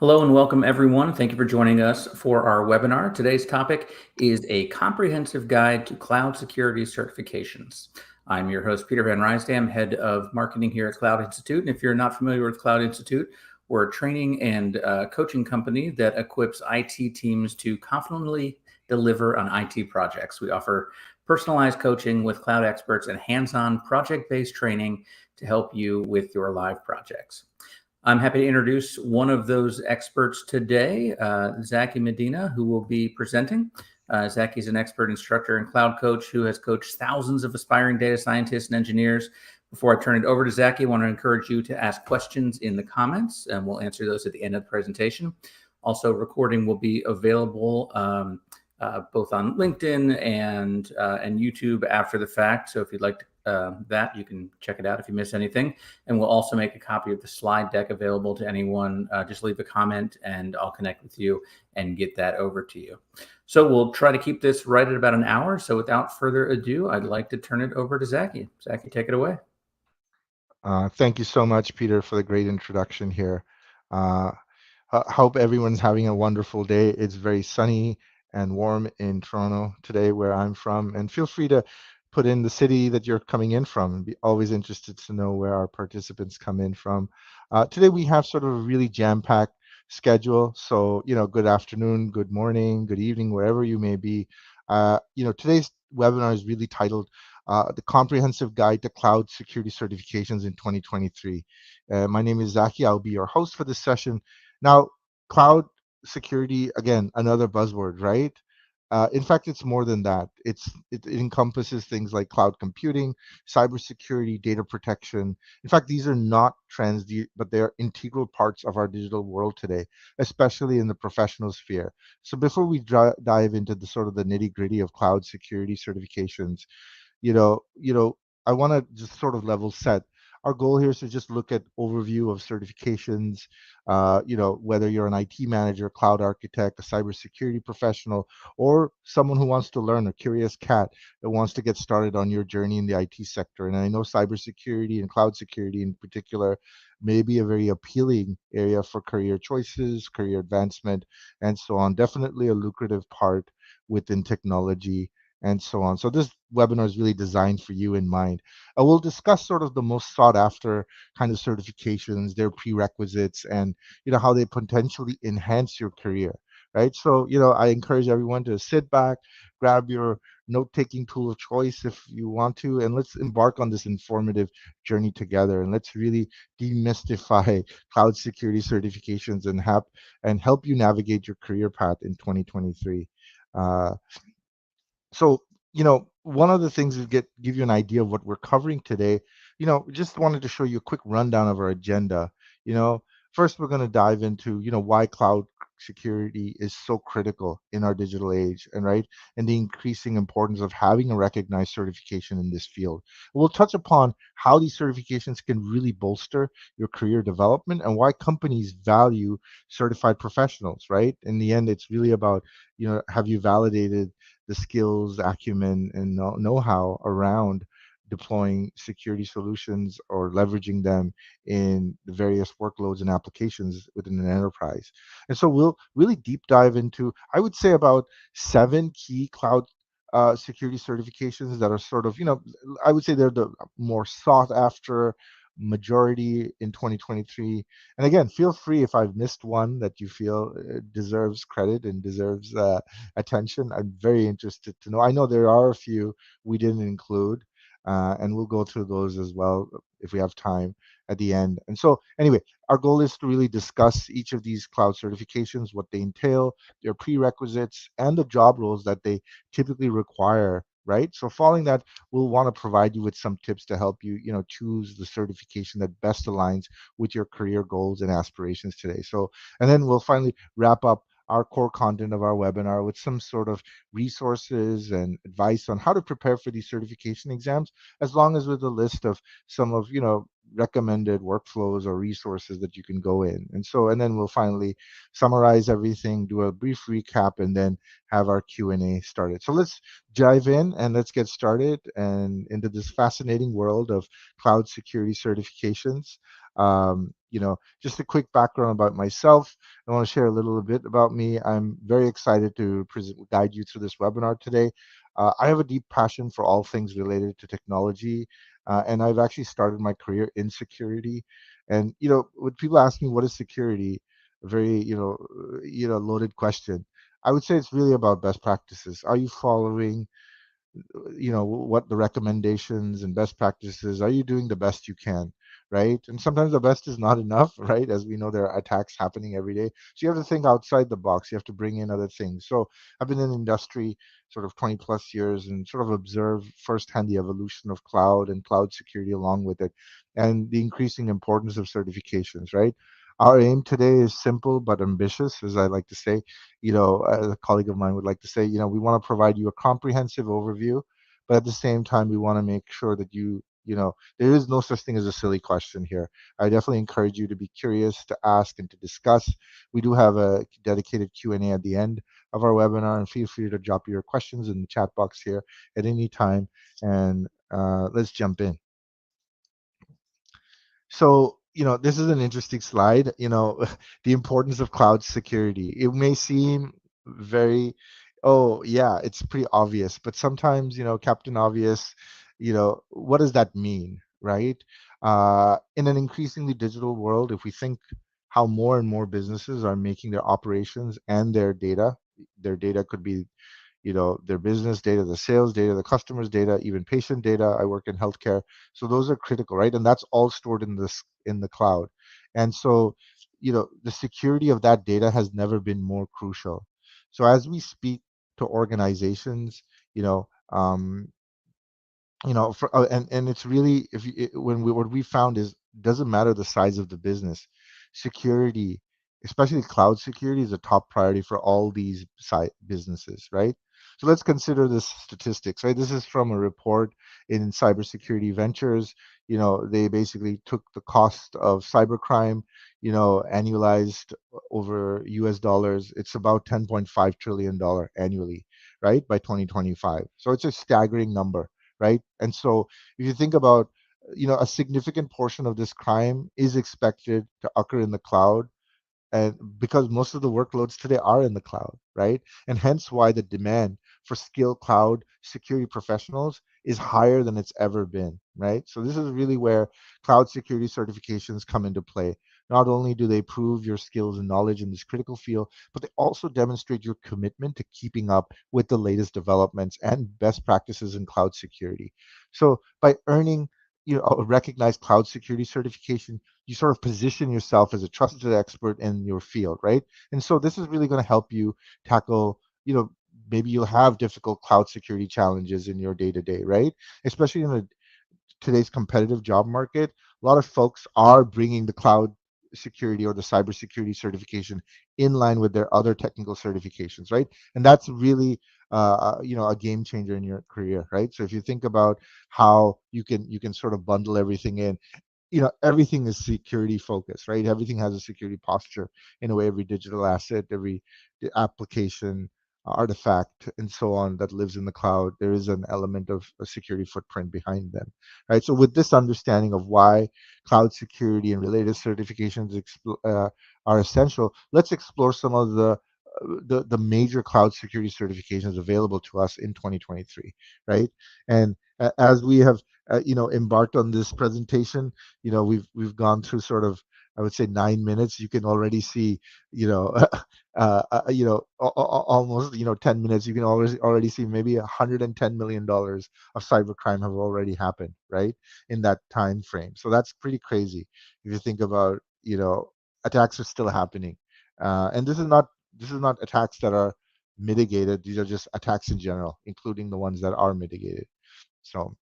Hello and welcome everyone. Thank you for joining us for our webinar. Today's topic is a comprehensive guide to cloud security certifications. I'm your host, Peter Van Rysdam, head of marketing here at Cloud Institute. And if you're not familiar with Cloud Institute, we're a training and coaching company that equips IT teams to confidently deliver on IT projects. We offer personalized coaching with cloud experts and hands-on project-based training to help you with your live projects. I'm happy to introduce one of those experts today, Zaki Medina, who will be presenting. Zaki is an expert instructor and cloud coach who has coached thousands of aspiring data scientists and engineers. Before I turn it over to Zaki, I want to encourage you to ask questions in the comments, and we'll answer those at the end of the presentation. Also, recording will be available both on LinkedIn and YouTube after the fact. So if you'd like to that, you can check it out if you miss anything. And we'll also make a copy of the slide deck available to anyone. Just leave a comment and I'll connect with you and get that over to you. So we'll try to keep this right at about an hour. So without further ado, I'd like to turn it over to Zaki. Zaki, take it away. Thank you so much, Peter, for the great introduction here. Hope everyone's having a wonderful day. It's very sunny and warm in Toronto today, where I'm from. And feel free to put in the city that you're coming in from. I'd be always interested to know where our participants come in from. Today we have sort of a really jam-packed schedule. So, good afternoon, good morning, good evening, wherever you may be. Today's webinar is really titled The Comprehensive Guide to Cloud Security Certifications in 2023. My name is Zaki. I'll be your host for this session. Now, cloud security, again, another buzzword, right? In fact, it's more than that. It encompasses things like cloud computing, cybersecurity, data protection. In fact, these are not trends, but they are integral parts of our digital world today, especially in the professional sphere. So before we dive into the sort of the nitty-gritty of cloud security certifications, you know, you know, I want to just sort of level set. Our goal here is to just look at overview of certifications. Whether you're an IT manager, cloud architect, a cybersecurity professional, or someone who wants to learn, a curious cat that wants to get started on your journey in the IT sector. And I know cybersecurity and cloud security in particular may be a very appealing area for career choices, career advancement, and so on. Definitely a lucrative part within technology and so on. So this webinar is really designed for you in mind. We'll discuss sort of the most sought after kind of certifications, their prerequisites, and how they potentially enhance your career, right? So I encourage everyone to sit back, grab your note-taking tool of choice if you want to, and let's embark on this informative journey together. And let's really demystify cloud security certifications and help you navigate your career path in 2023. Uh, so, one of the things is give you an idea of what we're covering today. Just wanted to show you a quick rundown of our agenda. You know, First we're going to dive into, why cloud security is so critical in our digital age, and the increasing importance of having a recognized certification in this field. We'll touch upon how these certifications can really bolster your career development and why companies value certified professionals, right? In the end, it's really about, have you validated the skills, acumen, and know-how around deploying security solutions or leveraging them in the various workloads and applications within an enterprise. And so we'll really deep dive into, I would say, about 7 key cloud security certifications that are sort of, I would say they're the more sought after majority in 2023. And again, feel free if I've missed one that you feel deserves credit and deserves attention. I'm very interested to know. I know there are a few we didn't include, and we'll go through those as well if we have time at the end. And so, anyway, our goal is to really discuss each of these cloud certifications, what they entail, their prerequisites, and the job roles that they typically require. Right. So, following that, we'll want to provide you with some tips to help you, choose the certification that best aligns with your career goals and aspirations today. So, and then we'll finally wrap up our core content of our webinar with some sort of resources and advice on how to prepare for these certification exams, as long as with a list of some of, recommended workflows or resources that you can go in. And then we'll finally summarize everything, do a brief recap, and then have our Q&A started. So let's dive in and let's get started and into this fascinating world of cloud security certifications. Just a quick background about myself. I want to share a little bit about me. I'm very excited to guide you through this webinar today. I have a deep passion for all things related to technology, and I've actually started my career in security. And when people ask me what is security, a very loaded question. I would say it's really about best practices. Are you following what the recommendations and best practices? Are you doing the best you can, right? And sometimes the best is not enough, right? As we know, there are attacks happening every day, so you have to think outside the box. You have to bring in other things. So I've been in the industry sort of 20 plus years and sort of observed firsthand the evolution of cloud and cloud security along with it, and the increasing importance of certifications, right? Our aim today is simple but ambitious, as I like to say. A colleague of mine would like to say, we want to provide you a comprehensive overview, but at the same time, we want to make sure that there is no such thing as a silly question here. I definitely encourage you to be curious, to ask, and to discuss. We do have a dedicated Q&A at the end of our webinar, and feel free to drop your questions in the chat box here at any time, and let's jump in. So, this is an interesting slide, the importance of cloud security. It may seem very, oh, yeah, it's pretty obvious, but sometimes, Captain Obvious, what does that mean, right? In an increasingly digital world, if we think how more and more businesses are making their operations and their data could be their business data, the sales data, the customers data, even patient data. I work in healthcare, so those are critical, right? And that's all stored in the cloud. And so the security of that data has never been more crucial. So as we speak to organizations, you know um, and it's really, if you, when we what we found is, doesn't matter the size of the business, security, especially cloud security, is a top priority for all these businesses, right? So let's consider this statistics, right? This is from a report in Cybersecurity Ventures. They basically took the cost of cybercrime, annualized over US dollars. It's about $10.5 trillion annually, right, by 2025. So it's a staggering number, right? And so if you think about, a significant portion of this crime is expected to occur in the cloud, and because most of the workloads today are in the cloud, right? And hence why the demand for skilled cloud security professionals is higher than it's ever been, right? So this is really where cloud security certifications come into play. Not only do they prove your skills and knowledge in this critical field, but they also demonstrate your commitment to keeping up with the latest developments and best practices in cloud security. So by earning a recognized cloud security certification, you sort of position yourself as a trusted expert in your field, right? And so this is really going to help you tackle, maybe you'll have difficult cloud security challenges in your day to day, right? Especially in today's competitive job market, a lot of folks are bringing the cloud security or the cybersecurity certification in line with their other technical certifications, right? And that's really a game changer in your career, right? So if you think about how you can sort of bundle everything in, everything is security focused, right? Everything has a security posture in a way. Every digital asset, every application, artifact, and so on that lives in the cloud, there is an element of a security footprint behind them, right? So with this understanding of why cloud security and related certifications are essential, let's explore some of the major cloud security certifications available to us in 2023, right? And as we have embarked on this presentation, we've gone through sort of, I would say, 9 minutes. You can already see, you know almost 10 minutes. You can already see maybe $110 million of cybercrime have already happened, right, in that time frame. So that's pretty crazy if you think about, attacks are still happening, and this is not attacks that are mitigated. These are just attacks in general, including the ones that are mitigated. So,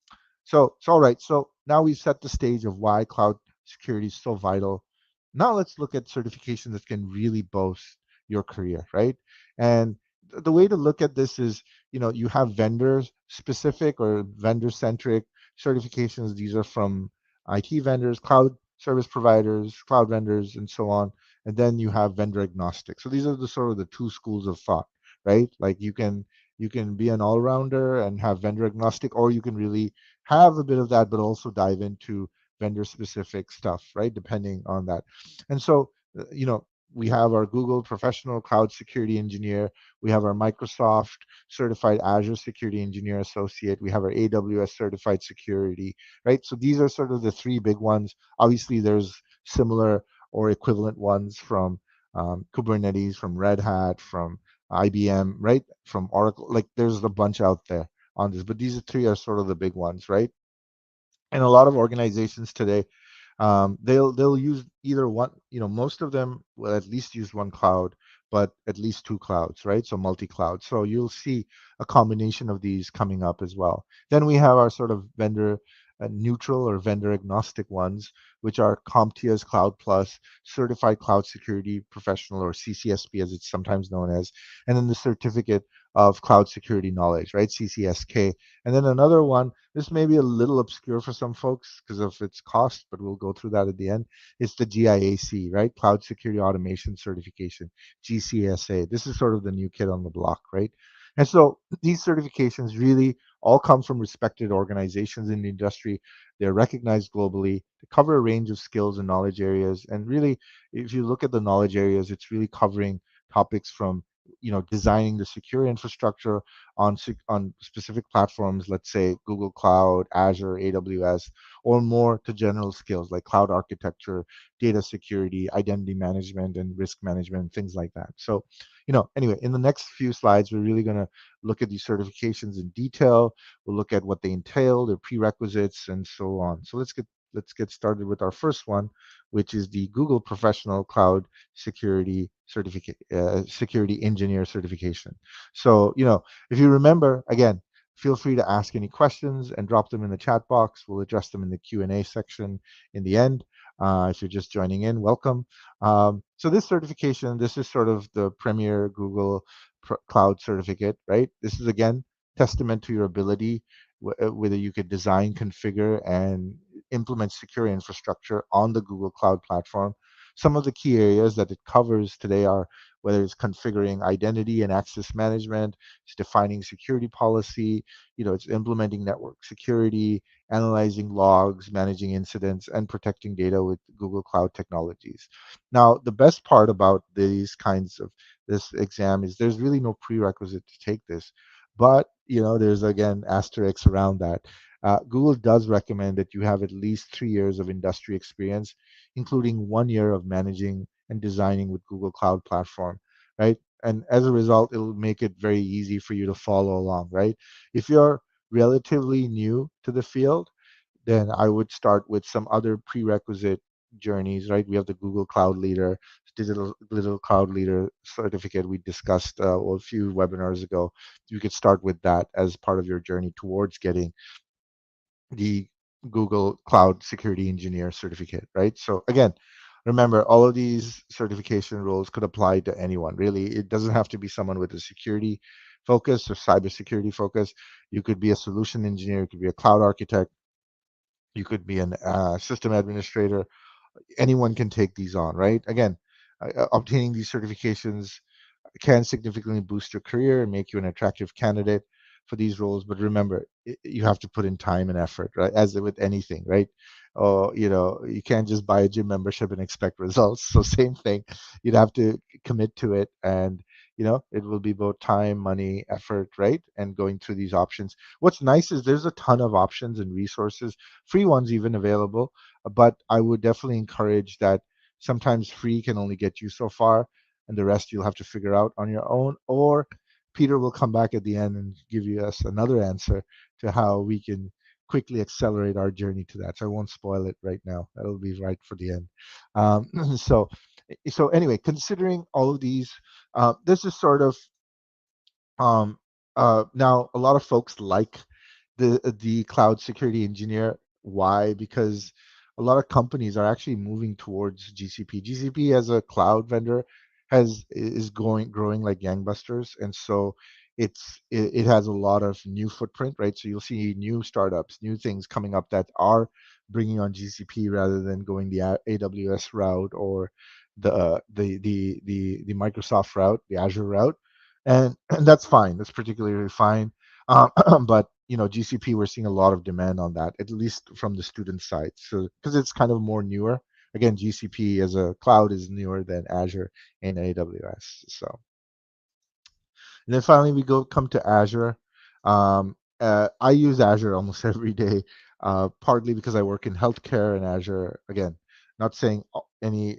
so all right. So now we've set the stage of why cloud security is so vital. Now let's look at certifications that can really boost your career, right? And the way to look at this is, you have vendor specific or vendor centric certifications. These are from IT vendors, cloud service providers, cloud vendors, and so on. And then you have vendor agnostic. So these are the sort of the two schools of thought, right? Like you can be an all-rounder and have vendor agnostic, or you can really have a bit of that but also dive into vendor-specific stuff, right? Depending on that. And so, we have our Google Professional Cloud Security Engineer. We have our Microsoft Certified Azure Security Engineer Associate. We have our AWS Certified Security, right? So these are sort of the three big ones. Obviously, there's similar or equivalent ones from Kubernetes, from Red Hat, from IBM, right? From Oracle. Like there's a bunch out there on this, but these three are sort of the big ones, right? And a lot of organizations today, they'll use either one. Most of them will at least use one cloud, but at least two clouds, right? So multi-cloud. So you'll see a combination of these coming up as well. Then we have our sort of vendor neutral or vendor agnostic ones, which are CompTIA's Cloud Plus, Certified Cloud Security Professional, or CCSP as it's sometimes known as, and then the Certificate of Cloud Security Knowledge, right? CCSK. And then another one, this may be a little obscure for some folks because of its cost, but we'll go through that at the end. It's the GIAC, right? Cloud Security Automation Certification, GCSA. This is sort of the new kid on the block, right? And so these certifications really all come from respected organizations in the industry. They're recognized globally. They cover a range of skills and knowledge areas. And really, if you look at the knowledge areas, it's really covering topics from designing the secure infrastructure on specific platforms, let's say Google Cloud, Azure, AWS, or more to general skills like cloud architecture, data security, identity management, and risk management, things like that. So, anyway, in the next few slides, we're really going to look at these certifications in detail. We'll look at what they entail, their prerequisites, and so on. So let's get started with our first one, which is the Google Professional Cloud Security Certificate, Security Engineer Certification. So, if you remember, again, feel free to ask any questions and drop them in the chat box. We'll address them in the Q&A section in the end. If you're just joining in, welcome. So this certification, this is sort of the premier Google Cloud certificate, right? This is, again, testament to your ability, whether you could design, configure, and implement secure infrastructure on the Google Cloud platform. Some of the key areas that it covers today are whether it's configuring identity and access management, it's defining security policy, it's implementing network security, analyzing logs, managing incidents, and protecting data with Google Cloud technologies. Now, the best part about these kinds of this exam is there's really no prerequisite to take this, but there's, again, asterisks around that. Google does recommend that you have at least 3 years of industry experience, including 1 year of managing and designing with Google Cloud Platform, right? And as a result, it'll make it very easy for you to follow along, right? If you're relatively new to the field, then I would start with some other prerequisite journeys, right? We have the Google Cloud Leader, Digital Cloud Leader certificate we discussed a few webinars ago. You could start with that as part of your journey towards getting the Google Cloud Security Engineer certificate, right? So again, remember, all of these certification roles could apply to anyone, really. It doesn't have to be someone with a security focus or cybersecurity focus. You could be a solution engineer, you could be a cloud architect, you could be an system administrator. Anyone can take these on, right? Again, obtaining these certifications can significantly boost your career and make you an attractive candidate for these roles. But remember, you have to put in time and effort, right? As with anything, right? Oh, you can't just buy a gym membership and expect results. So same thing, you'd have to commit to it, and it will be both time, money, effort, right? And going through these options. What's nice is there's a ton of options and resources, free ones even available. But I would definitely encourage that sometimes free can only get you so far, and the rest you'll have to figure out on your own. Or Peter will come back at the end and give you us another answer to how we can quickly accelerate our journey to that. So I won't spoil it right now. That'll be right for the end. Um, so, so anyway, considering all of these, this is sort of now a lot of folks like the cloud security engineer. Why? Because a lot of companies are actually moving towards GCP. GCP as a cloud vendor is growing like gangbusters, and so it has a lot of new footprint, right? So you'll see new startups, new things coming up that are bringing on GCP rather than going the AWS route or the Microsoft route, the Azure route, and that's fine. That's particularly fine. But GCP, we're seeing a lot of demand on that, at least from the student side. So because it's kind of more newer. Again, GCP as a cloud is newer than Azure and AWS. So and then finally, we come to Azure. I use Azure almost every day, partly because I work in healthcare, and Azure, again, not saying any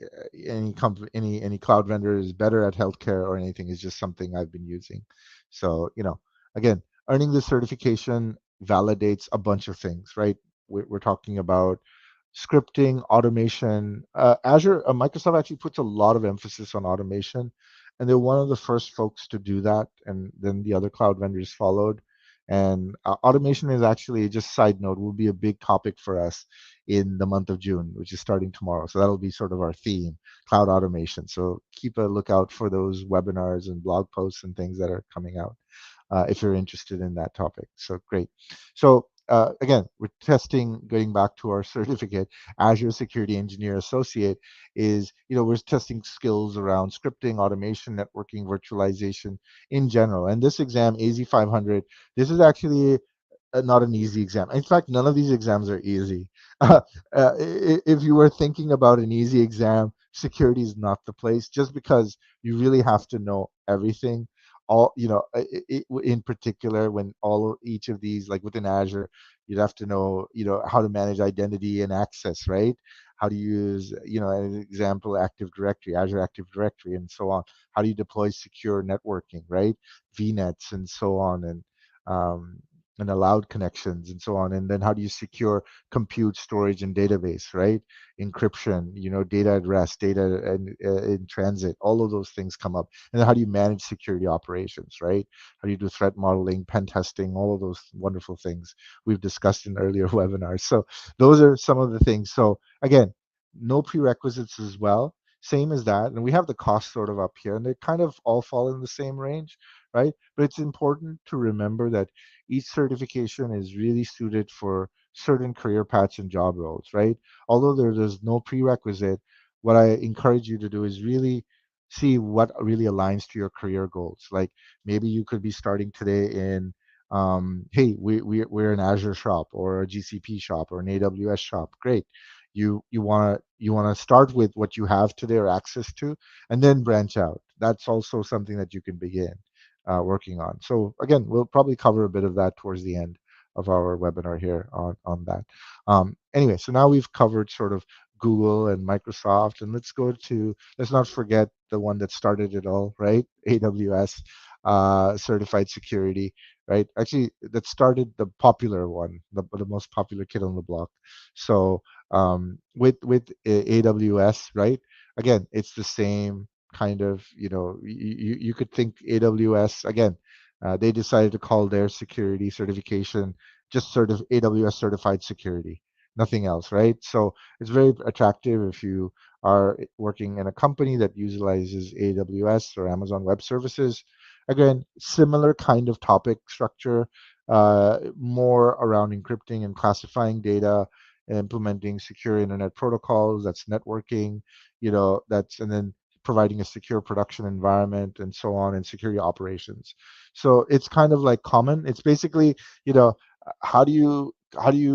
cloud vendor is better at healthcare or anything. It's just something I've been using. So, again, earning this certification validates a bunch of things, right? We're talking about scripting, automation. Microsoft actually puts a lot of emphasis on automation, and they're one of the first folks to do that, and then the other cloud vendors followed. And automation is actually, just side note, will be a big topic for us in the month of June, which is starting tomorrow. So that'll be sort of our theme, cloud automation. So keep a lookout for those webinars and blog posts and things that are coming out if you're interested in that topic. So great. So again, we're testing, going back to our certificate, Azure Security Engineer Associate is, we're testing skills around scripting, automation, networking, virtualization in general. And this exam, AZ500, this is actually not an easy exam. In fact, none of these exams are easy. If you were thinking about an easy exam, security is not the place, just because you really have to know everything. All in particular, when each of these, like within Azure, you'd have to know, how to manage identity and access, right? How to use, an example, Active Directory, Azure Active Directory, and so on. How do you deploy secure networking, right? VNets and so on, um, and allowed connections and so on. And then how do you secure compute, storage, and database, right? Encryption, data at rest, data in transit, all of those things come up. And then how do you manage security operations, right? How do you do threat modeling, pen testing, all of those wonderful things we've discussed in earlier webinars. So those are some of the things. So again, no prerequisites as well. Same as that. And we have the cost sort of up here, and they kind of all fall in the same range, right? But it's important to remember that each certification is really suited for certain career paths and job roles, right? Although there's no prerequisite, what I encourage you to do is really see what really aligns to your career goals. Like maybe you could be starting today in, hey, we're an Azure shop or a GCP shop or an AWS shop. Great. You want to start with what you have today or access to, and then branch out. That's also something that you can begin working on. So again, we'll probably cover a bit of that towards the end of our webinar here on that. Anyway, so now we've covered sort of Google and Microsoft, and let's not forget the one that started it all, right? AWS Certified Security, right? Actually, that started the popular one, the most popular kid on the block. So with AWS, right? Again, it's the same kind of, you could think AWS again. They decided to call their security certification just AWS Certified Security, nothing else, right? So it's very attractive if you are working in a company that utilizes AWS or Amazon Web Services. Again, similar kind of topic structure, more around encrypting and classifying data, implementing secure internet protocols, that's networking, and then providing a secure production environment and so on, and security operations. So it's kind of like common. It's basically, how do you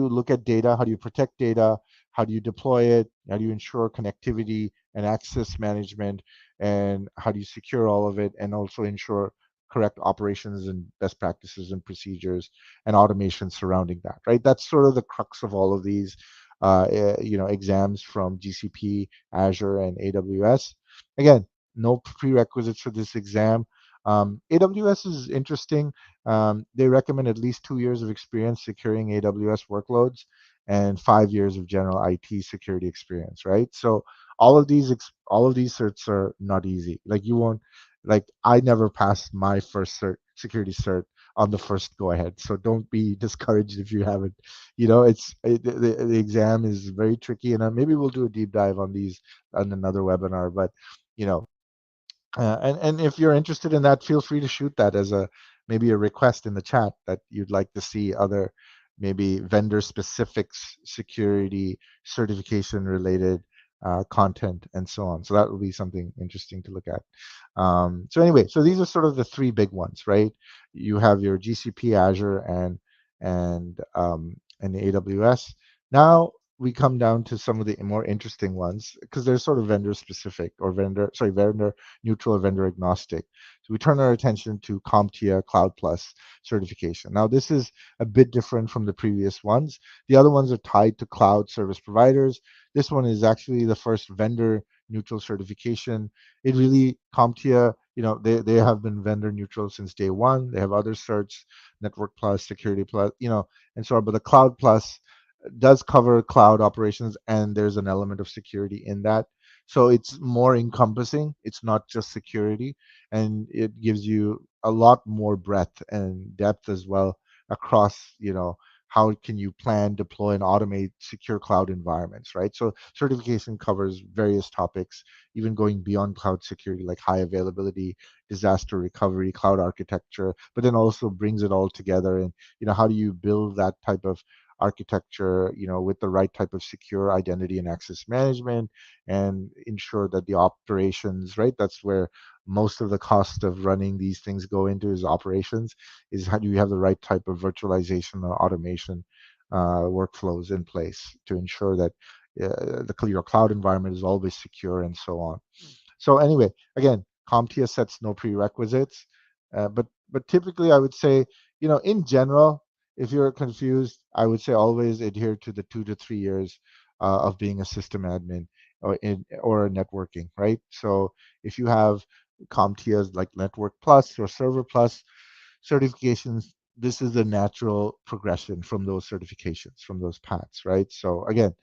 look at data? How do you protect data? How do you deploy it? How do you ensure connectivity and access management? And how do you secure all of it and also ensure correct operations and best practices and procedures and automation surrounding that, right? That's sort of the crux of all of these exams from GCP, Azure, and AWS. Again, no prerequisites for this exam. AWS is interesting. They recommend at least 2 years of experience securing AWS workloads and 5 years of general IT security experience, right? So all of these certs are not easy. Like you won't, like I never passed my first security cert on the first go ahead. So don't be discouraged if you haven't. The exam is very tricky, and maybe we'll do a deep dive on these on another webinar. But you know, and if you're interested in that, feel free to shoot that as maybe a request in the chat that you'd like to see other maybe vendor specific security certification related content and so on. So that will be something interesting to look at. So anyway, so these are sort of the three big ones, right? You have your GCP, Azure, and and AWS. Now we come down to some of the more interesting ones because they're sort of vendor specific or vendor neutral or vendor agnostic. So we turn our attention to CompTIA Cloud Plus certification. Now this is a bit different from the previous ones. The other ones are tied to cloud service providers. This one is actually the first vendor neutral certification. It really, CompTIA, they have been vendor neutral since day one. They have other certs, Network Plus, Security Plus, and so on. But the Cloud Plus does cover cloud operations, and there's an element of security in that. So it's more encompassing. It's not just security, and it gives you a lot more breadth and depth as well across, how can you plan, deploy, and automate secure cloud environments, right? So certification covers various topics, even going beyond cloud security, like high availability, disaster recovery, cloud architecture, but then also brings it all together. And how do you build that type of architecture, with the right type of secure identity and access management, and ensure that the operations, right? That's where most of the cost of running these things go into, is operations, is how do you have the right type of virtualization or automation workflows in place to ensure that your cloud environment is always secure, and so on. So anyway, again, CompTIA sets no prerequisites, but typically I would say, in general, if you're confused, I would say always adhere to the 2 to 3 years of being a system admin or networking, right? So if you have CompTIAs like Network Plus or Server Plus certifications, this is the natural progression from those certifications, from those paths, right? So again,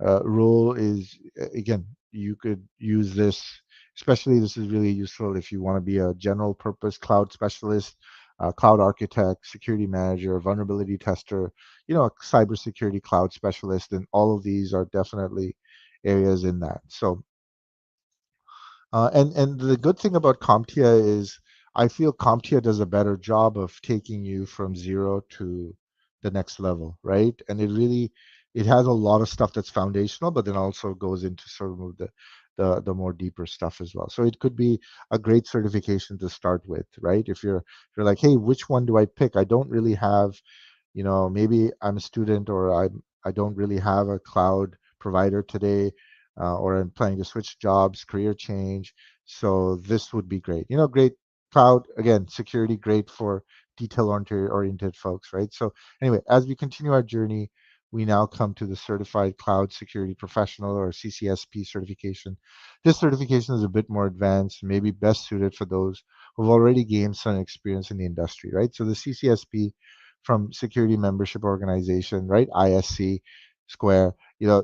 rule is, again, you could use this, especially this is really useful if you want to be a general purpose cloud specialist, cloud architect, security manager, vulnerability tester, a cybersecurity cloud specialist, and all of these are definitely areas in that. So and the good thing about CompTIA is I feel CompTIA does a better job of taking you from zero to the next level, right? And it has a lot of stuff that's foundational, but then also goes into sort of the more deeper stuff as well. So it could be a great certification to start with, right? If you're like, hey, which one do I pick? I don't really have, maybe I'm a student, or I don't really have a cloud provider today, or I'm planning to switch jobs, career change. So this would be great. Great cloud, again, security, great for detail-oriented folks, right? So anyway, as we continue our journey, we now come to the Certified Cloud Security Professional, or CCSP certification. This certification is a bit more advanced, maybe best suited for those who've already gained some experience in the industry, right? So the CCSP, from Security Membership Organization, right? ISC Square,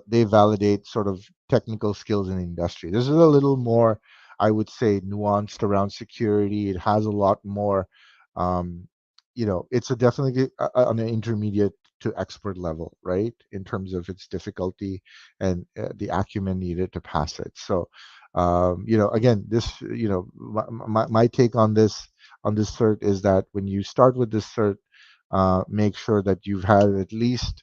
they validate sort of technical skills in the industry. This is a little more, I would say, nuanced around security. It has a lot more, um, it's a definitely on an intermediate to expert level, right? In terms of its difficulty and the acumen needed to pass it. So, again, this, my take on this cert is that when you start with this cert, make sure that you've had at least,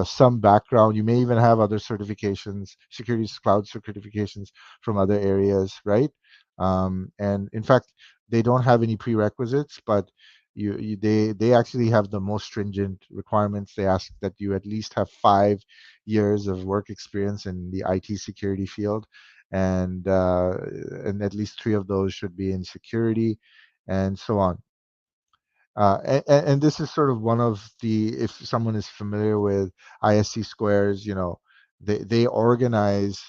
some background. You may even have other certifications, security cloud certifications from other areas, right? And in fact, they don't have any prerequisites, but they actually have the most stringent requirements. They ask that you at least have 5 years of work experience in the IT security field, and at least 3 of those should be in security, and so on. And this is sort of one of the, if someone is familiar with ISC squares, they organize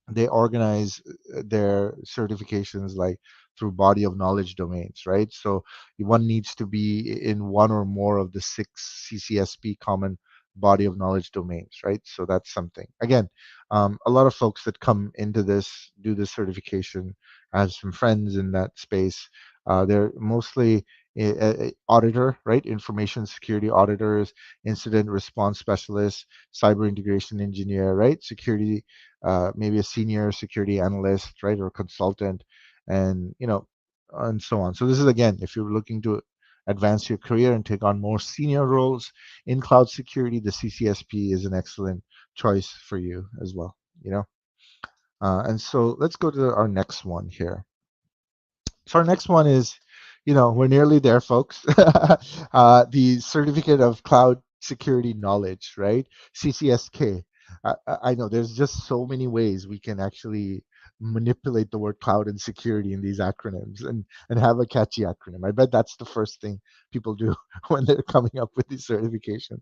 their certifications like through body of knowledge domains, right? So one needs to be in one or more of the 6 CCSP common body of knowledge domains, right? So that's something. Again, a lot of folks that come into this, do this certification, I have some friends in that space. They're mostly auditor, right? Information security auditors, incident response specialists, cyber integration engineer, right? Security, maybe a senior security analyst, right, or consultant, and and so on. So this is, again, if you're looking to advance your career and take on more senior roles in cloud security, the CCSP is an excellent choice for you as well. And so let's go to our next one here. So our next one is, we're nearly there, folks. The Certificate of Cloud Security Knowledge, right? CCSK. I know there's just so many ways we can actually manipulate the word cloud and security in these acronyms and have a catchy acronym. I bet that's the first thing people do when they're coming up with these certifications.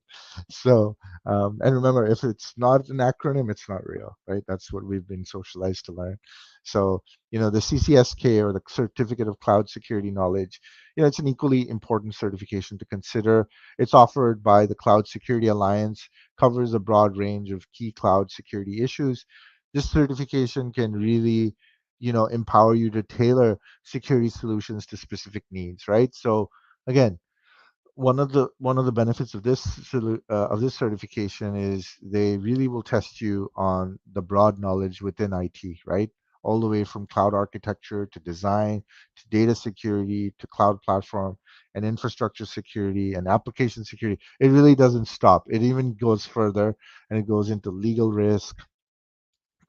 So, and remember, if it's not an acronym, it's not real, right? That's what we've been socialized to learn. So, the CCSK, or the Certificate of Cloud Security Knowledge, it's an equally important certification to consider. It's offered by the Cloud Security Alliance, covers a broad range of key cloud security issues. This certification can really, empower you to tailor security solutions to specific needs, right? So again, one of the benefits of this certification is they really will test you on the broad knowledge within IT, right? All the way from cloud architecture to design to data security to cloud platform and infrastructure security and application security. It really doesn't stop. It even goes further, and it goes into legal risk,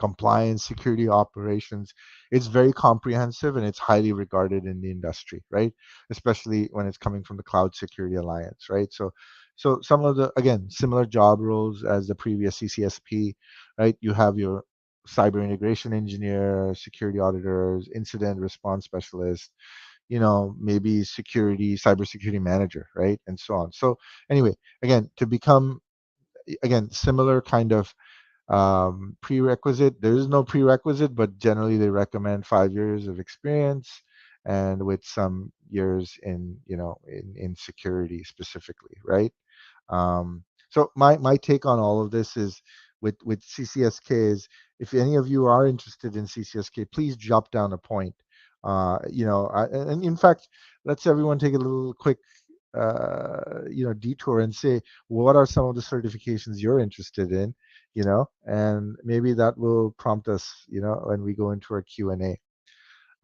compliance, security operations. It's very comprehensive, and it's highly regarded in the industry, right? Especially when it's coming from the Cloud Security Alliance, right? So some of the, again, similar job roles as the previous CCSP, right? You have your cyber integration engineer, security auditors, incident response specialist, maybe cybersecurity manager, right? And so on. So anyway, again, to become, again, similar kind of prerequisite. There is no prerequisite, but generally they recommend 5 years of experience and with some years in security specifically, right? So my take on all of this is with CCSK is, if any of you are interested in CCSK, please jot down a point. And in fact, let's everyone take a little quick detour and say, what are some of the certifications you're interested in, and maybe that will prompt us, when we go into our Q&A.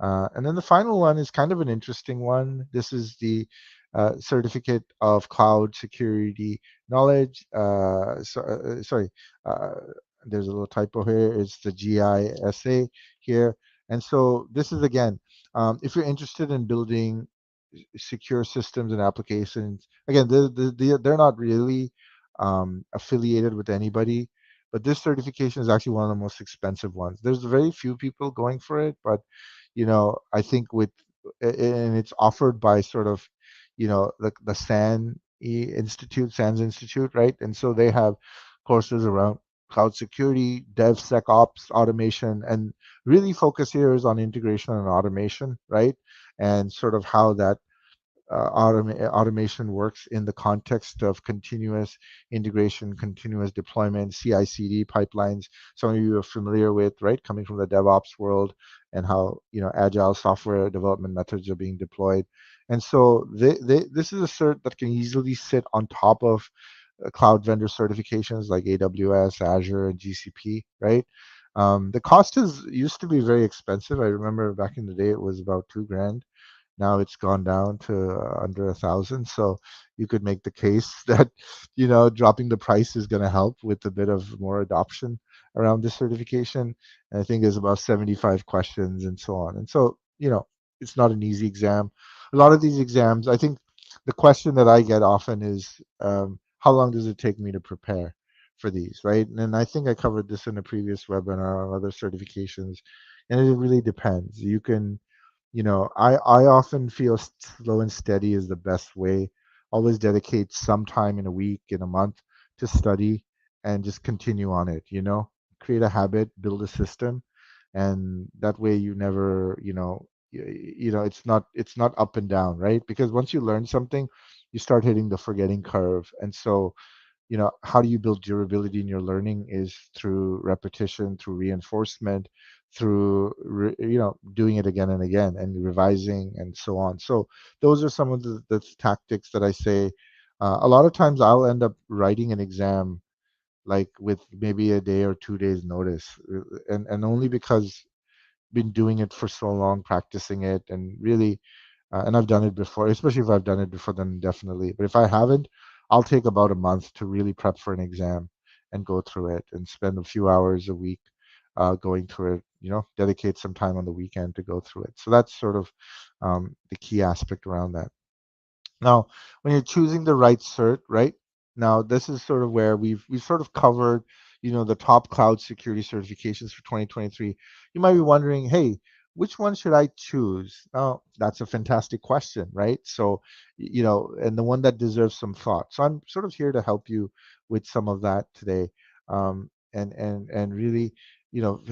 And then the final one is kind of an interesting one. This is the Certificate of Cloud Security Knowledge. Sorry, uh, there's a little typo here. It's the GISA here. And so this is, again, if you're interested in building secure systems and applications, again, they're not really affiliated with anybody, but this certification is actually one of the most expensive ones. There's very few people going for it, but I think and it's offered by sort of, the SANS Institute, right? And so they have courses around cloud security, DevSecOps, automation, and really focus here is on integration and automation, right? And sort of how that automation works in the context of continuous integration, continuous deployment, CI/CD pipelines. Some of you are familiar with, right, coming from the DevOps world, and how agile software development methods are being deployed. And so this is a cert that can easily sit on top of cloud vendor certifications like AWS, Azure, and GCP, right? The cost is used to be very expensive. I remember back in the day it was about 2 grand. Now it's gone down to under 1,000. So you could make the case that, dropping the price is going to help with a bit of more adoption around this certification. And I think there's about 75 questions and so on. And so, it's not an easy exam. A lot of these exams, I think the question that I get often is, how long does it take me to prepare for these, right? And I think I covered this in a previous webinar on other certifications. And it really depends. You can, I often feel slow and steady is the best way. Always dedicate some time in a week, in a month, to study and just continue on it, create a habit, build a system, and that way you never, it's not up and down, right? Because once you learn something, you start hitting the forgetting curve. And so, how do you build durability in your learning is through repetition, through reinforcement, through doing it again and again, and revising, and so on. So those are some of the tactics that I say. A lot of times I'll end up writing an exam like with maybe a day or 2 days notice, and only because been doing it for so long, practicing it, and really, and I've done it before. Especially if I've done it before, then definitely. But if I haven't, I'll take about a month to really prep for an exam and go through it and spend a few hours a week going through it. dedicate some time on the weekend to go through it. So that's sort of the key aspect around that. Now, when you're choosing the right cert, right? Now, this is sort of where we've sort of covered, the top cloud security certifications for 2023. You might be wondering, hey, which one should I choose? Oh, that's a fantastic question, right? So, and the one that deserves some thought. So I'm sort of here to help you with some of that today, and really,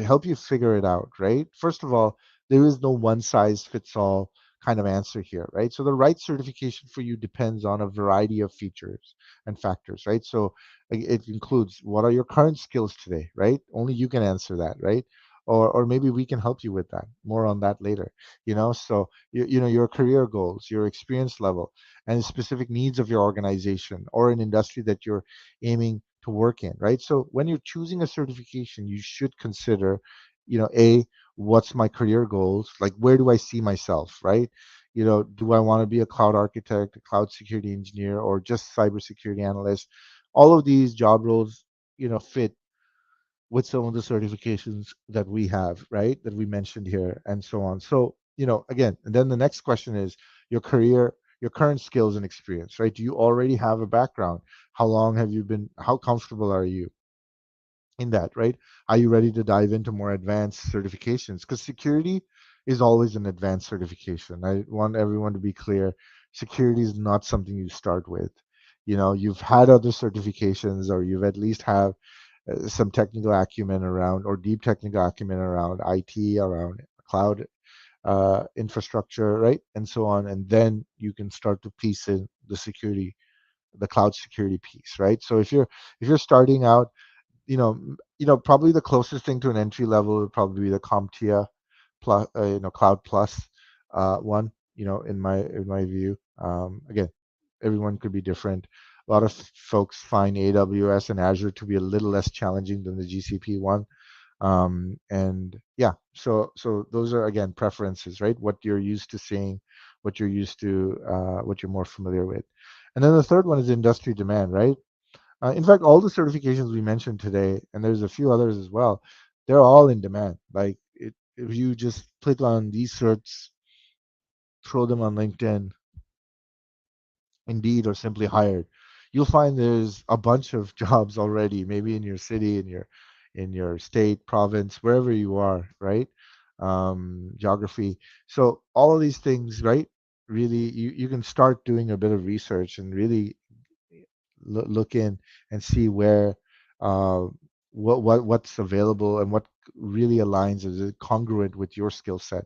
help you figure it out, right? First of all, there is no one size fits all kind of answer here, right? So the right certification for you depends on a variety of features and factors, right? So it includes what are your current skills today, right? Only you can answer that, right? Or maybe we can help you with that. More on that later, So your career goals, your experience level, and the specific needs of your organization or an industry that you're aiming to work in, right? So when you're choosing a certification, you should consider, a what's my career goals, like where do I see myself, right? Do I want to be a cloud architect, a cloud security engineer, or just cybersecurity analyst? All of these job roles, fit with some of the certifications that we have, right? That we mentioned here, and so on. So, again, and then the next question is your career, your current skills and experience, right? Do you already have a background? How long have you been, how comfortable are you in that, right? Are you ready to dive into more advanced certifications? Because security is always an advanced certification. I want everyone to be clear. Security is not something you start with. You've had other certifications, or you've at least have some technical acumen around, or deep technical acumen around IT, around cloud infrastructure, right? And so on. And then you can start to piece in the cloud security piece, right? So if you're starting out, probably the closest thing to an entry level would probably be the CompTIA plus, Cloud Plus one. In my view, again, everyone could be different. A lot of folks find AWS and Azure to be a little less challenging than the GCP one. And yeah, so those are again preferences, right? What you're used to seeing, what you're used to, what you're more familiar with. And then the third one is industry demand, right? In fact, all the certifications we mentioned today, and there's a few others as well, they're all in demand. Like if you just click on these certs, throw them on LinkedIn, Indeed, or simply hired, you'll find there's a bunch of jobs already, maybe in your city, in your state, province, wherever you are, right? Geography. So all of these things, right? Really, you can start doing a bit of research and really look in and see where uh, what's available and what really aligns, is it congruent with your skill set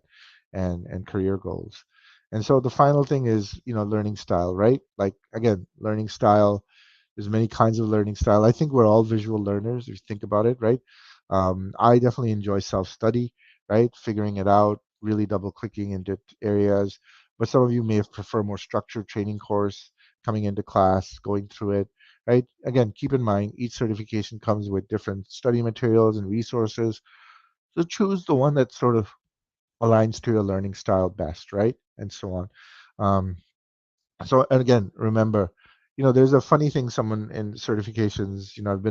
and career goals. And so the final thing is, learning style, right? Like again, learning style, there's many kinds of learning style. I think we're all visual learners if you think about it, right? I definitely enjoy self-study, right? Figuring it out, really double clicking into areas. But some of you may prefer more structured training course, coming into class, going through it, right? Again, keep in mind each certification comes with different study materials and resources. So choose the one that sort of aligns to your learning style best, right? And so on. Um, so and again, remember, there's a funny thing. Someone in certifications, I've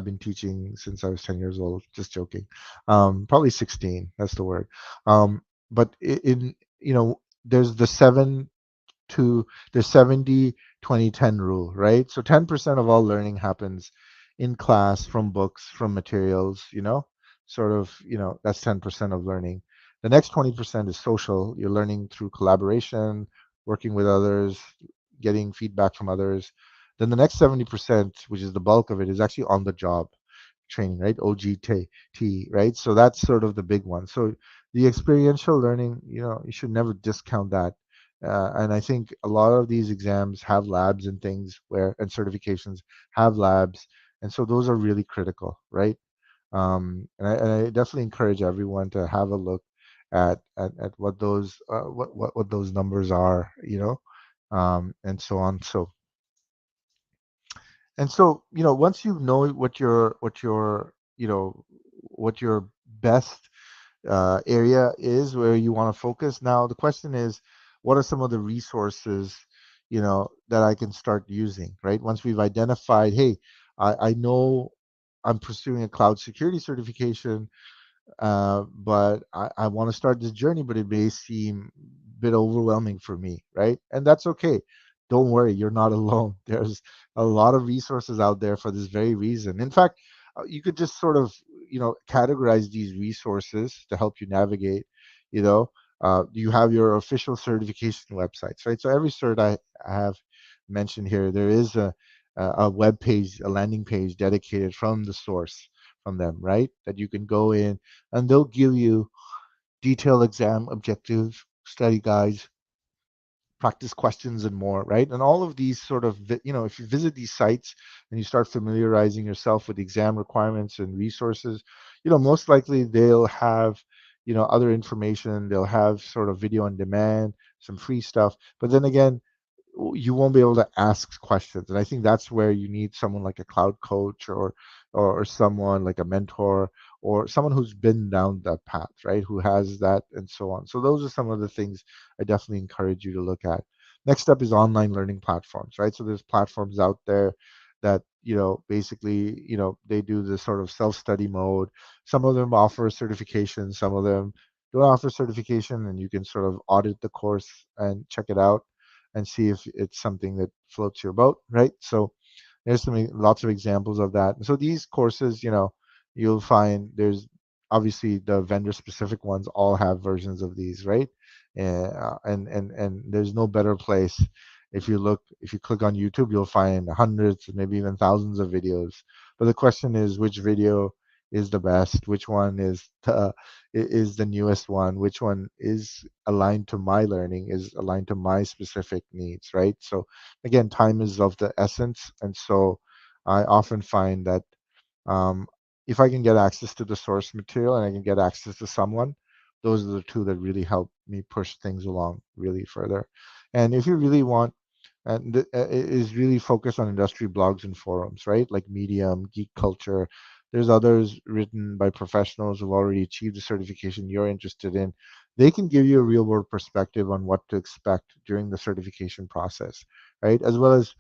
been teaching since I was 10 years old. Just joking. Probably 16. That's the word. But there's the 70-20-10 rule, right? So 10% of all learning happens in class, from books, from materials, sort of, that's 10% of learning. The next 20% is social. You're learning through collaboration, working with others, getting feedback from others. Then the next 70%, which is the bulk of it, is actually on the job training, right? OGT, right? So that's sort of the big one. So the experiential learning, you should never discount that. And I think a lot of these exams have labs and things and certifications have labs. And so those are really critical, right? And I definitely encourage everyone to have a look at what those what those numbers are, and so on. So once you know what your best area is, where you want to focus. Now the question is, what are some of the resources, that I can start using, right? Once we've identified, hey, I know I'm pursuing a cloud security certification. but I want to start this journey, but it may seem a bit overwhelming for me, right? And that's okay. Don't worry, you're not alone. There's a lot of resources out there for this very reason. In fact, you could just sort of, categorize these resources to help you navigate. You know, you have your official certification websites, right? So every cert I have mentioned here, there is a web page, a landing page dedicated from the source from them, right? That you can go in and they'll give you detailed exam objectives, study guides, practice questions, and more, right? And all of these sort of, if you visit these sites and you start familiarizing yourself with exam requirements and resources, most likely they'll have, other information. They'll have sort of video on demand, some free stuff. But then again, you won't be able to ask questions. And I think that's where you need someone like a cloud coach or someone like a mentor or someone who's been down that path, right? Who has that and so on. So those are some of the things I definitely encourage you to look at. Next up is online learning platforms, right? So there's platforms out there that, basically, they do this sort of self-study mode. Some of them offer certification, some of them don't offer certification, and you can sort of audit the course and check it out and see if it's something that floats your boat, right? So there's lots of examples of that. So these courses, you'll find there's obviously the vendor specific ones all have versions of these, right? And there's no better place. If you click on YouTube, you'll find hundreds, maybe even thousands of videos. But the question is, which video is the best? Which one is the newest one? Which one is aligned to my learning? Is aligned to my specific needs, right? So again, time is of the essence, and so I often find that um, if I can get access to the source material and I can get access to someone, those are the two that really help me push things along really further. And if you really want, and it is really focused on industry blogs and forums, right? Like Medium, Geek Culture. There's others written by professionals who've already achieved the certification you're interested in. They can give you a real world perspective on what to expect during the certification process, right? As well as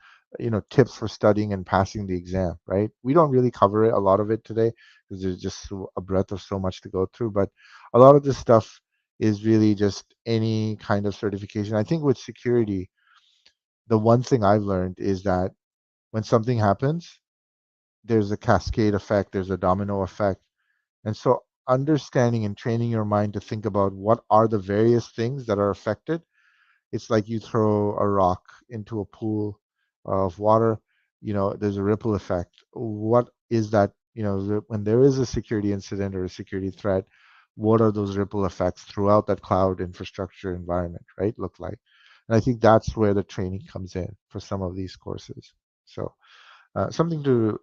tips for studying and passing the exam, right? We don't really cover a lot of it today because there's just a breadth of so much to go through, but a lot of this stuff is really just any kind of certification. I think with security, the one thing I've learned is that when something happens, there's a cascade effect, there's a domino effect. And so understanding and training your mind to think about what are the various things that are affected. It's like you throw a rock into a pool of water, there's a ripple effect. What is that, when there is a security incident or a security threat, what are those ripple effects throughout that cloud infrastructure environment, right, look like? And I think that's where the training comes in for some of these courses. So something to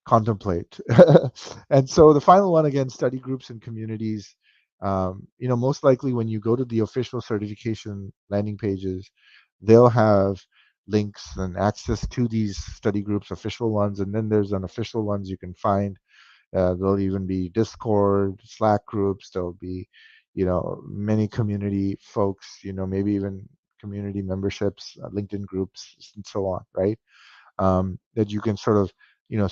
contemplate. And so the final one, again, study groups and communities. Most likely when you go to the official certification landing pages, they'll have links and access to these study groups, official ones, and then there's unofficial ones you can find. There'll even be Discord, Slack groups. There'll be, many community folks, maybe even community memberships, LinkedIn groups, and so on, right? That you can sort of,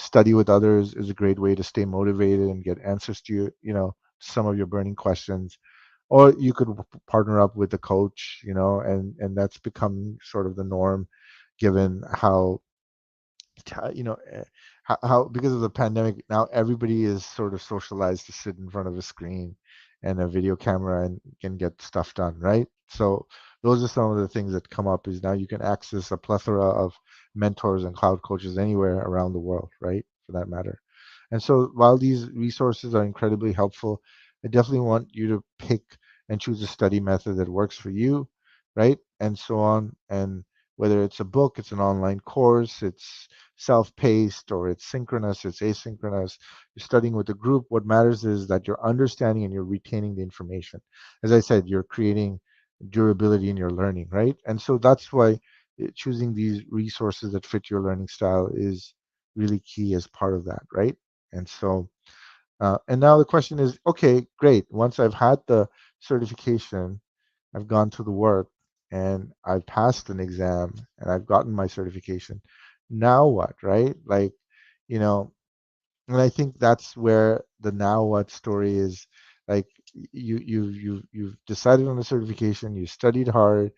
study with others is a great way to stay motivated and get answers to some of your burning questions. Or you could partner up with a coach, and that's become sort of the norm, given how how because of the pandemic now everybody is sort of socialized to sit in front of a screen and a video camera and can get stuff done, right? So those are some of the things that come up is now you can access a plethora of mentors and cloud coaches anywhere around the world, right, for that matter. And so while these resources are incredibly helpful, I definitely want you to pick and choose a study method that works for you, right, and so on. And whether it's a book, it's an online course, it's self-paced, or it's synchronous, it's asynchronous, you're studying with a group. What matters is that you're understanding and you're retaining the information. As I said, you're creating durability in your learning, right? And so that's why choosing these resources that fit your learning style is really key as part of that, right? And so, and now the question is, okay, great. Once I've had the certification, I've gone through the work and I've passed an exam and I've gotten my certification. Now what, right? Like, you know, And I think that's where the now what story is. Like you've decided on the certification, you studied hard,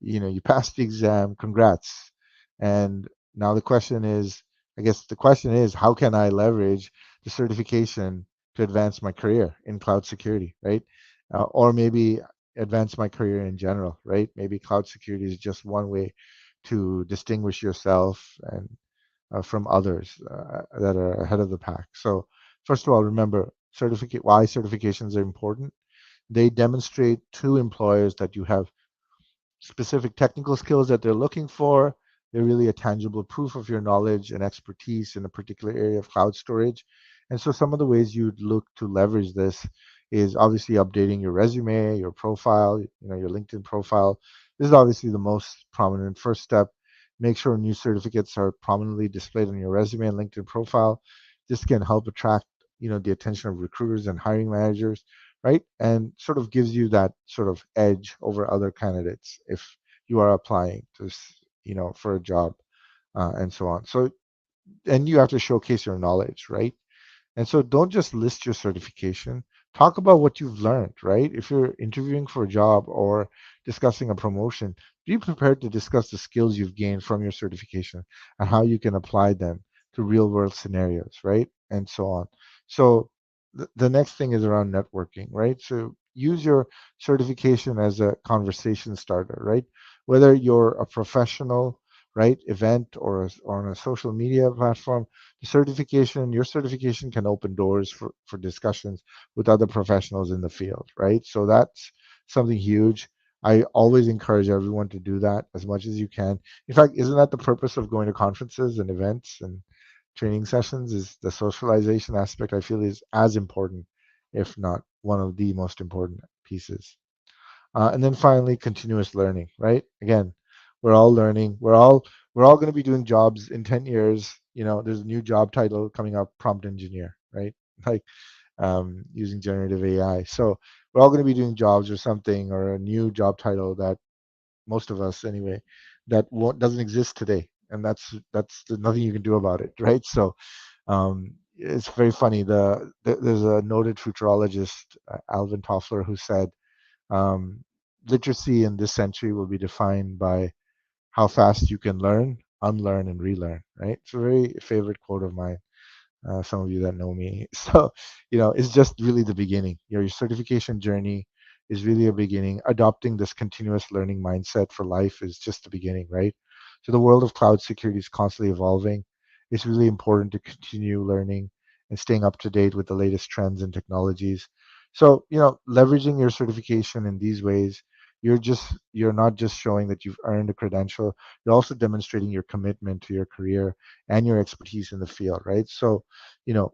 you passed the exam, congrats. And now the question is, I guess the question is, how can I leverage the certification to advance my career in cloud security, right? Or maybe advance my career in general, right? Maybe cloud security is just one way to distinguish yourself and from others that are ahead of the pack. So first of all, remember why certifications are important. They demonstrate to employers that you have specific technical skills that they're looking for. They're really a tangible proof of your knowledge and expertise in a particular area of cloud storage. And so some of the ways you'd look to leverage this is obviously updating your resume, your profile, your LinkedIn profile. This is obviously the most prominent first step. Make sure new certificates are prominently displayed on your resume and LinkedIn profile. This can help attract, the attention of recruiters and hiring managers, right? And sort of gives you that sort of edge over other candidates if you are applying to, for a job and so on. So, and you have to showcase your knowledge, right? And so don't just list your certification. Talk about what you've learned, right? If you're interviewing for a job or discussing a promotion, be prepared to discuss the skills you've gained from your certification and how you can apply them to real world scenarios, right? And so on. So the next thing is around networking, right? So use your certification as a conversation starter, right? Whether you're a professional, right, event or on a social media platform, your certification can open doors for discussions with other professionals in the field, right? So that's something huge. I always encourage everyone to do that as much as you can. In fact, isn't that the purpose of going to conferences and events and training sessions? Is the socialization aspect, I feel, is as important, if not one of the most important pieces. And then finally, continuous learning, right? Again, we're all learning. We're all going to be doing jobs in 10 years. There's a new job title coming up, prompt engineer, right? Like using generative AI. So we're all going to be doing jobs or something or a new job title that most of us anyway that doesn't exist today, and there's nothing you can do about it, right? So it's very funny. There's a noted futurologist, Alvin Toffler, who said um, literacy in this century will be defined by how fast you can learn, unlearn, and relearn, right? It's a very favorite quote of mine. Some of you that know me. So, it's just really the beginning. Your certification journey is really a beginning. Adopting this continuous learning mindset for life is just the beginning, right? So the world of cloud security is constantly evolving. It's really important to continue learning and staying up to date with the latest trends and technologies. So, leveraging your certification in these ways, you're not just showing that you've earned a credential, you're also demonstrating your commitment to your career and your expertise in the field, right? So,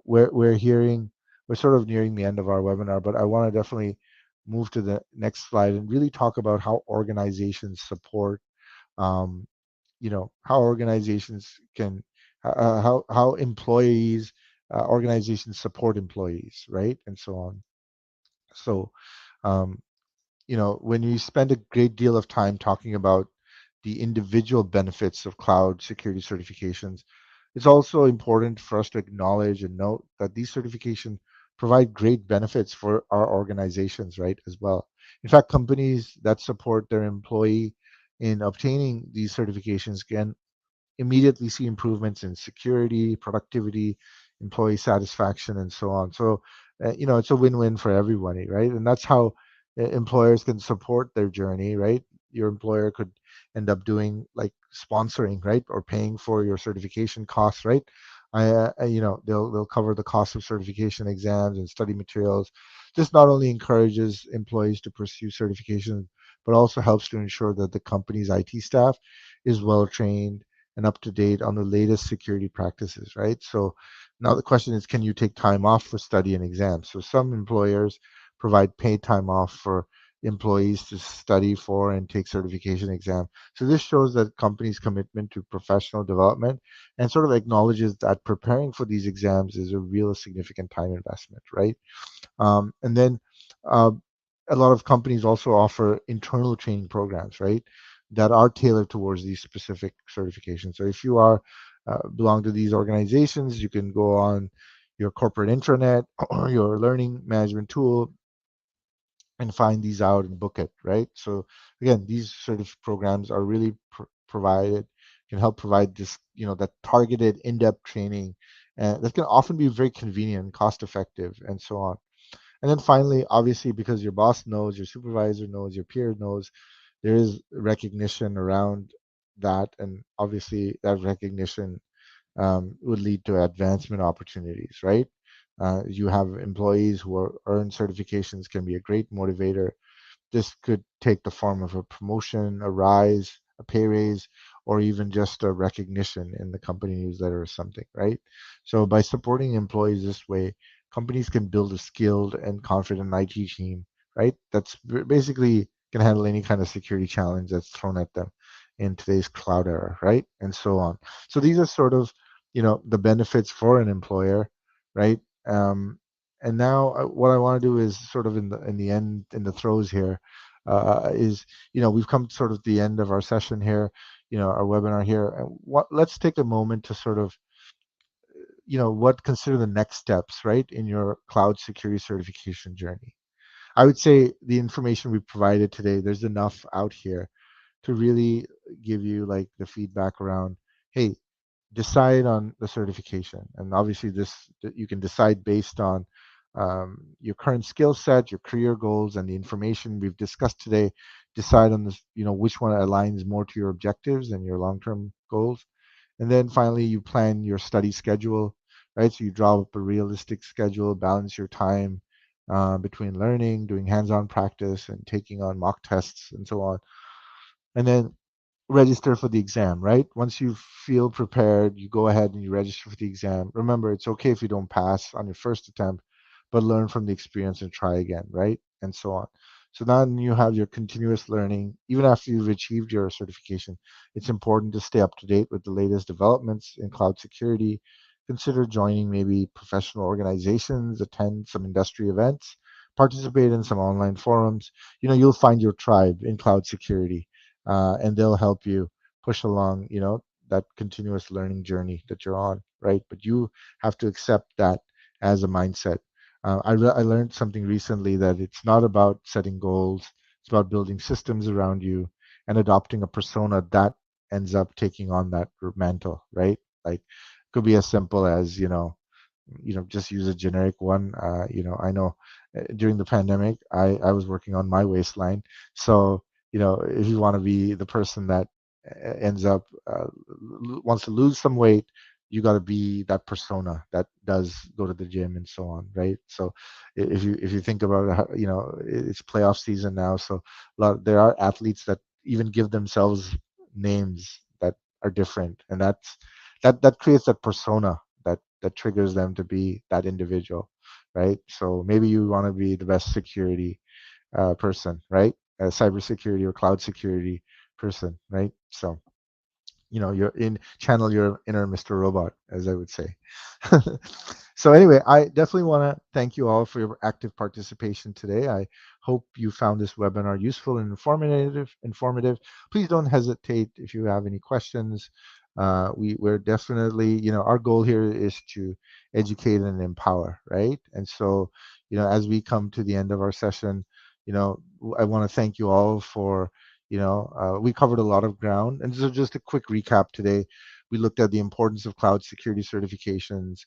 we're sort of nearing the end of our webinar, but I want to definitely move to the next slide and really talk about how organizations support, um, how organizations can, how employees, organizations support employees, right, and so on. So, um, when you spend a great deal of time talking about the individual benefits of cloud security certifications, it's also important for us to acknowledge and note that these certifications provide great benefits for our organizations, right, as well. In fact, companies that support their employee in obtaining these certifications can immediately see improvements in security, productivity, employee satisfaction, and so on. So, it's a win-win for everybody, right? And that's how employers can support their journey, right? Your employer could end up doing like sponsoring, right, or paying for your certification costs, right? They'll cover the cost of certification exams and study materials. This not only encourages employees to pursue certification, but also helps to ensure that the company's IT staff is well trained and up to date on the latest security practices, right? So now the question is, can you take time off for study and exams? So some employers provide paid time off for employees to study for and take certification exam. So this shows that companies' commitment to professional development and sort of acknowledges that preparing for these exams is a real significant time investment, right? And then uh, a lot of companies also offer internal training programs, right, that are tailored towards these specific certifications. So if you are belong to these organizations, you can go on, your corporate intranet or your learning management tool, and find these out and book it, right? So again, these sort of programs are really provided, can help provide this, that targeted in-depth training that can often be very convenient, cost effective, and so on. And then finally, obviously, because your boss knows, your supervisor knows, your peer knows, there is recognition around that, and obviously that recognition would lead to advancement opportunities, right? You have employees who earn certifications, can be a great motivator. This could take the form of a promotion, a rise, a pay raise, or even just a recognition in the company newsletter or something, right? So by supporting employees this way, companies can build a skilled and confident IT team, right? That's basically can handle any kind of security challenge that's thrown at them in today's cloud era, right? And so on. So these are sort of, the benefits for an employer, right? And now what I want to do is sort of in the end, in the throes here, is we've come to sort of the end of our session here, our webinar here. And let's take a moment to sort of what consider the next steps, right, in your cloud security certification journey. I would say the information we provided today, there's enough out here to really give you like the feedback around, hey, decide on the certification. And obviously this you can decide based on your current skill set, your career goals, and the information we've discussed today. Decide on this, which one aligns more to your objectives and your long-term goals. And then finally, you plan your study schedule, right? So you draw up a realistic schedule, balance your time between learning, doing hands-on practice, and taking on mock tests and so on. And then register for the exam, right? Once you feel prepared, you go ahead and you register for the exam. Remember, it's okay if you don't pass on your first attempt, but learn from the experience and try again, right? And so on. So now you have your continuous learning. Even after you've achieved your certification, it's important to stay up to date with the latest developments in cloud security. Consider joining maybe professional organizations, attend some industry events, participate in some online forums. You'll find your tribe in cloud security, and they'll help you push along, that continuous learning journey that you're on, right? But you have to accept that as a mindset. I learned something recently that it's not about setting goals; it's about building systems around you and adopting a persona that ends up taking on that mantle, right? Like, could be as simple as just use a generic one. I know during the pandemic, I was working on my waistline. So, if you want to be the person that ends up wants to lose some weight, you got to be that persona that does go to the gym and so on, right? So, if you think about how, it's playoff season now, so there are athletes that even give themselves names that are different, and that creates that persona that triggers them to be that individual, right? So maybe you want to be the best security person, right? Cybersecurity or cloud security person, right? So you're in channel your inner Mr. Robot, as I would say. So anyway, I definitely want to thank you all for your active participation today. I hope you found this webinar useful and informative. Please don't hesitate if you have any questions. We're definitely, our goal here is to educate and empower, right? And so, as we come to the end of our session, I want to thank you all for we covered a lot of ground. And so just a quick recap today. We looked at the importance of cloud security certifications.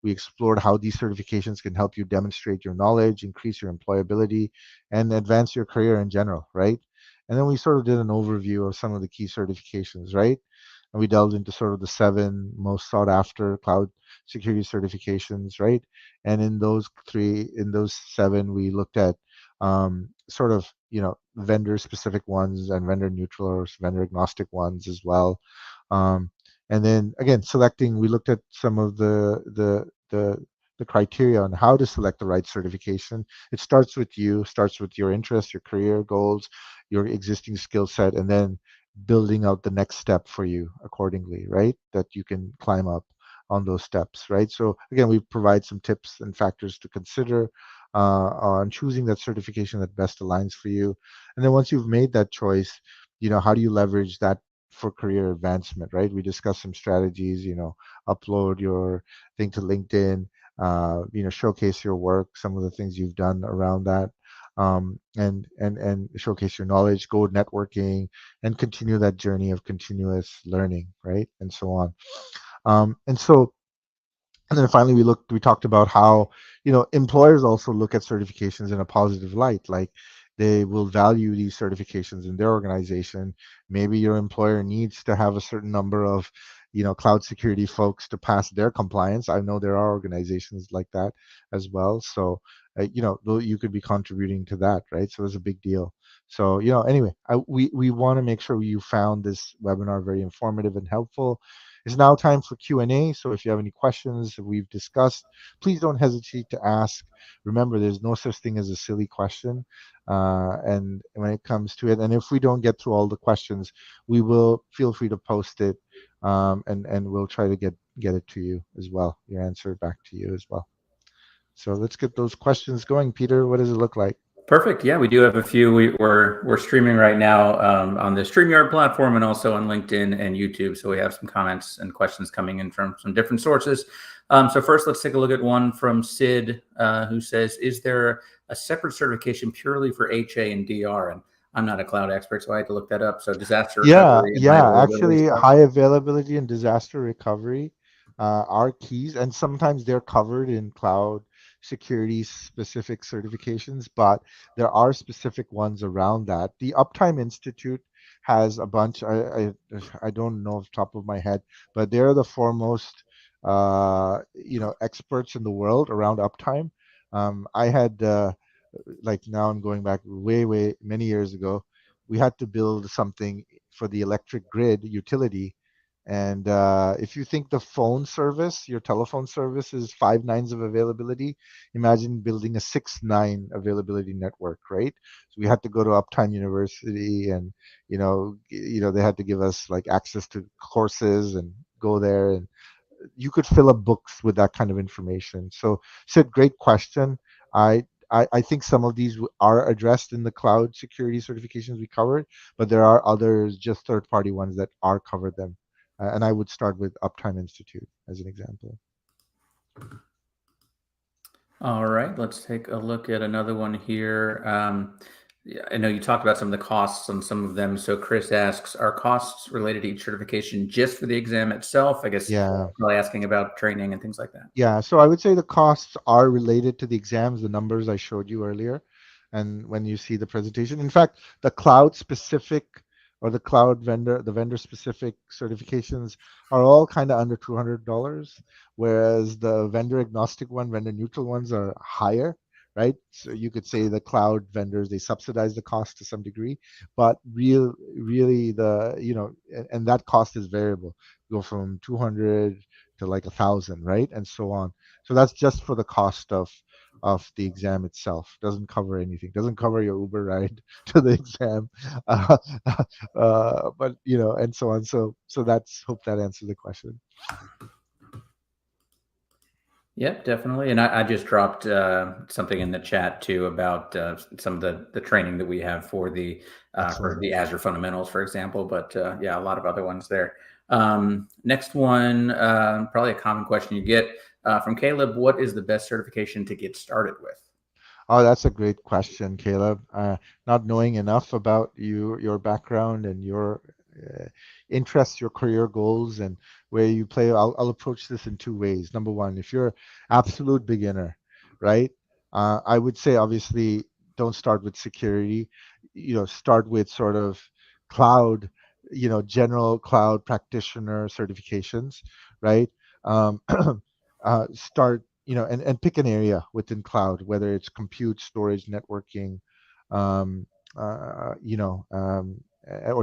We explored how these certifications can help you demonstrate your knowledge, increase your employability, and advance your career in general, right? And then we sort of did an overview of some of the key certifications, right? And we delved into sort of the 7 most sought after cloud security certifications, right? And in those 7, we looked at sort of vendor specific ones and vendor neutral or vendor agnostic ones as well. And then again, selecting, we looked at some of the criteria on how to select the right certification. It starts with your interests, your career goals, your existing skill set, and then building out the next step for you accordingly, right? That you can climb up on those steps, right? So again, we provide some tips and factors to consider on choosing that certification that best aligns for you. And then once you've made that choice, how do you leverage that for career advancement, right? We discussed some strategies, upload your thing to LinkedIn, showcase your work, some of the things you've done around that, and showcase your knowledge, go networking, and continue that journey of continuous learning, right, and so on. And so and then finally, we talked about how, employers also look at certifications in a positive light. Like they will value these certifications in their organization. Maybe your employer needs to have a certain number of, cloud security folks to pass their compliance. I know there are organizations like that as well. So, you could be contributing to that, right? So it's a big deal. So, anyway, we want to make sure you found this webinar very informative and helpful. It's now time for Q&A, so if you have any questions that we've discussed, please don't hesitate to ask. Remember, there's no such thing as a silly question, and when it comes to it, and if we don't get through all the questions, we will feel free to post it, and we'll try to get it to you as well, your answer back to you as well. So let's get those questions going. Peter, what does it look like? Perfect. Yeah, we do have a few. We're streaming right now on the StreamYard platform and also on LinkedIn and YouTube. So we have some comments and questions coming in from some different sources. So first, let's take a look at one from Sid, who says, "Is there a separate certification purely for HA and DR?" And I'm not a cloud expert, so I had to look that up. So disaster Yeah, recovery and high yeah. availability Actually, stuff. high availability and disaster recovery are keys, and sometimes they're covered in cloud security specific certifications, but there are specific ones around that. The Uptime Institute has a bunch. I don't know off the top of my head, but they're the foremost experts in the world around uptime. I had like now I'm going back way many years ago. We had to build something for the electric grid utility. And if you think the phone service, your telephone service is 5 nines of availability, imagine building a 6 9 availability network, right? So we had to go to Uptime University, and they had to give us like access to courses and go there, and you could fill up books with that kind of information. So, Sid, great question. I think some of these are addressed in the cloud security certifications we covered, but there are others, just third-party ones that are covered them. And I would start with Uptime Institute as an example. All right, let's take a look at another one here. Yeah, I know you talked about some of the costs on some of them. So Chris asks, are costs related to each certification just for the exam itself? I guess Yeah. probably asking about training and things like that. Yeah, so I would say the costs are related to the exams, the numbers I showed you earlier, and when you see the presentation. In fact, the cloud specific or the cloud vendor, the vendor specific certifications are all kind of under $200, whereas the vendor agnostic one, vendor neutral ones are higher, right? So you could say the cloud vendors, they subsidize the cost to some degree, but really and that cost is variable. Go from 200 to like 1,000, right? And so on. So that's just for the cost of the exam itself. Doesn't cover anything. Doesn't cover your Uber ride to the exam, uh, but and so on. So that's hope that answers the question. Yep, definitely. And I just dropped something in the chat too about some of the training that we have for the Excellent. Azure fundamentals, for example. But yeah, a lot of other ones there. Next one, probably a common question you get from Caleb. What is the best certification to get started with? Oh, that's a great question, Caleb. Not knowing enough about your background and your interests, your career goals, and where you play, I'll approach this in two ways. Number one, if you're absolute beginner, right? I would say obviously don't start with security. Start with sort of cloud, general cloud practitioner certifications, right? Um, start and pick an area within cloud, whether it's compute, storage, networking, um, or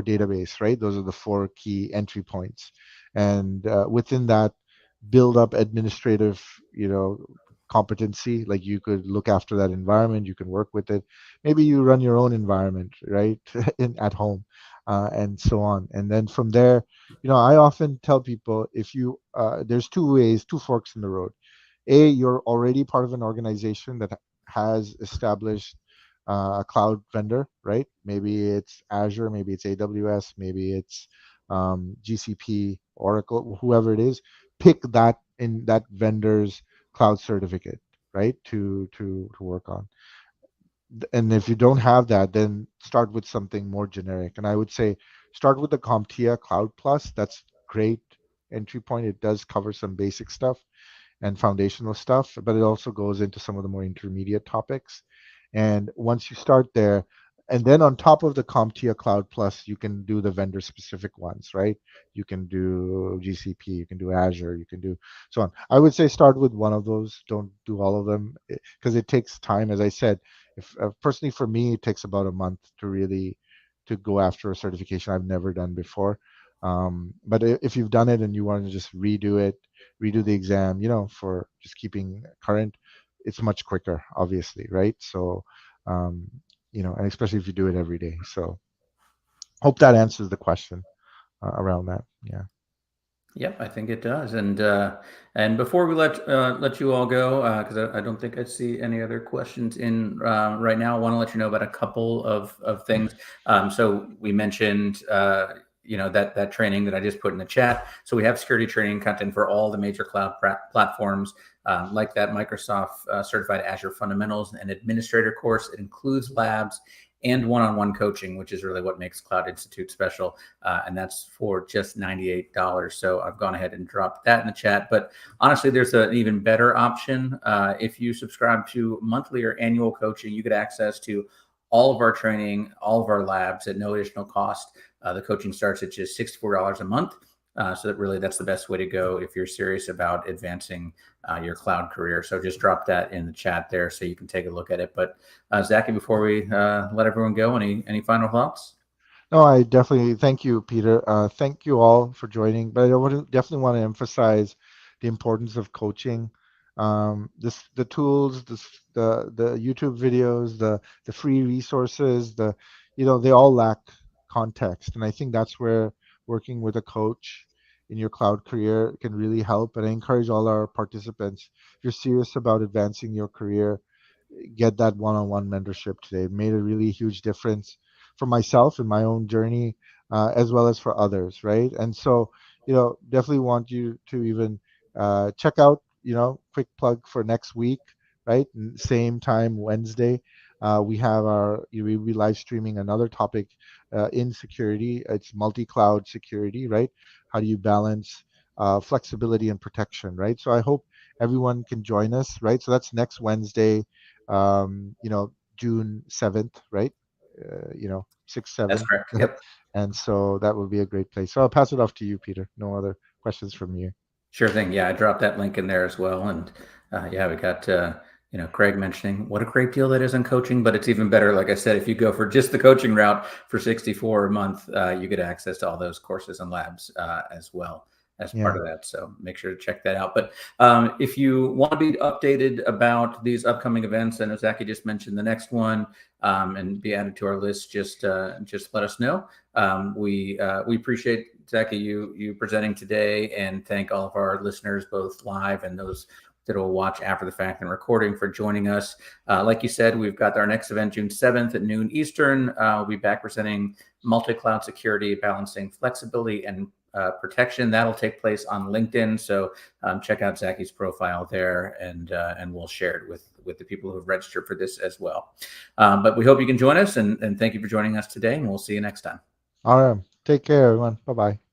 database, right? Those are the four key entry points. And within that, build up administrative, competency. Like you could look after that environment, you can work with it. Maybe you run your own environment, right, at home, and so on. And then from there, I often tell people if you there's two ways, two forks in the road. You're already part of an organization that has established a cloud vendor, right? Maybe it's Azure, maybe it's AWS, maybe it's GCP, Oracle, whoever it is. Pick that in that vendor's cloud certificate, right? To work on. And if you don't have that, then start with something more generic. And I would say start with the CompTIA Cloud Plus. That's great entry point. It does cover some basic stuff and foundational stuff, but it also goes into some of the more intermediate topics. And once you start there, and then on top of the CompTIA Cloud Plus, you can do the vendor specific ones, right? You can do GCP, you can do Azure, you can do so on. I would say start with one of those. Don't do all of them because it takes time. As I said, if personally for me, it takes about a month to really to go after a certification I've never done before. But if you've done it and you want to just redo it, redo the exam, for just keeping current, it's much quicker, obviously, right? So, and especially if you do it every day. So, hope that answers the question around that. Yeah. Yep, I think it does. And before we let you all go, because I don't think I see any other questions in right now, I want to let you know about a couple of things. So we mentioned that training that I just put in the chat. So we have security training content for all the major cloud platforms, like that Microsoft Certified Azure Fundamentals and Administrator course. It includes labs and one-on-one coaching, which is really what makes Cloud Institute special. And that's for just $98. So I've gone ahead and dropped that in the chat. But honestly, there's an even better option. If you subscribe to monthly or annual coaching, you get access to all of our training, all of our labs at no additional cost. The coaching starts at just $64 a month. So that's the best way to go if you're serious about advancing your cloud career. So just drop that in the chat there so you can take a look at it. But Zaki, before we let everyone go, any final thoughts? No, I definitely thank you, Peter. Thank you all for joining. But definitely want to emphasize the importance of coaching. The tools, the YouTube videos, the free resources, they all lack context, and I think that's where working with a coach in your cloud career can really help. And I encourage all our participants, if you're serious about advancing your career, get that one-on-one mentorship today. It made a really huge difference for myself in my own journey, as well as for others, right? And so, definitely want you to even check out, quick plug for next week, right? Same time, Wednesday. We have we'll be live streaming another topic in security. It's multi-cloud security, right? How do you balance flexibility and protection, right? So I hope everyone can join us, right? So that's next Wednesday, June 7th, right? 6, That's 7. correct. Yep. And so that would be a great place. So I'll pass it off to you, Peter. No other questions from you. Sure thing. Yeah, I dropped that link in there as well. And we got Craig mentioning what a great deal that is on coaching, but it's even better. Like I said, if you go for just the coaching route for $64 a month, you get access to all those courses and labs as well as part of that. So make sure to check that out. But if you want to be updated about these upcoming events, and as Zaki just mentioned, the next one, and be added to our list, just let us know. We appreciate, Zaki, you presenting today, and thank all of our listeners, both live and those that will watch after the fact and recording, for joining us. Like you said, we've got our next event June 7th at noon Eastern. We'll be back presenting multi-cloud security, balancing flexibility and protection. That'll take place on LinkedIn. So check out Zaki's profile there, and we'll share it with the people who have registered for this as well. But we hope you can join us, and thank you for joining us today, and we'll see you next time. All right. Take care, everyone. Bye-bye.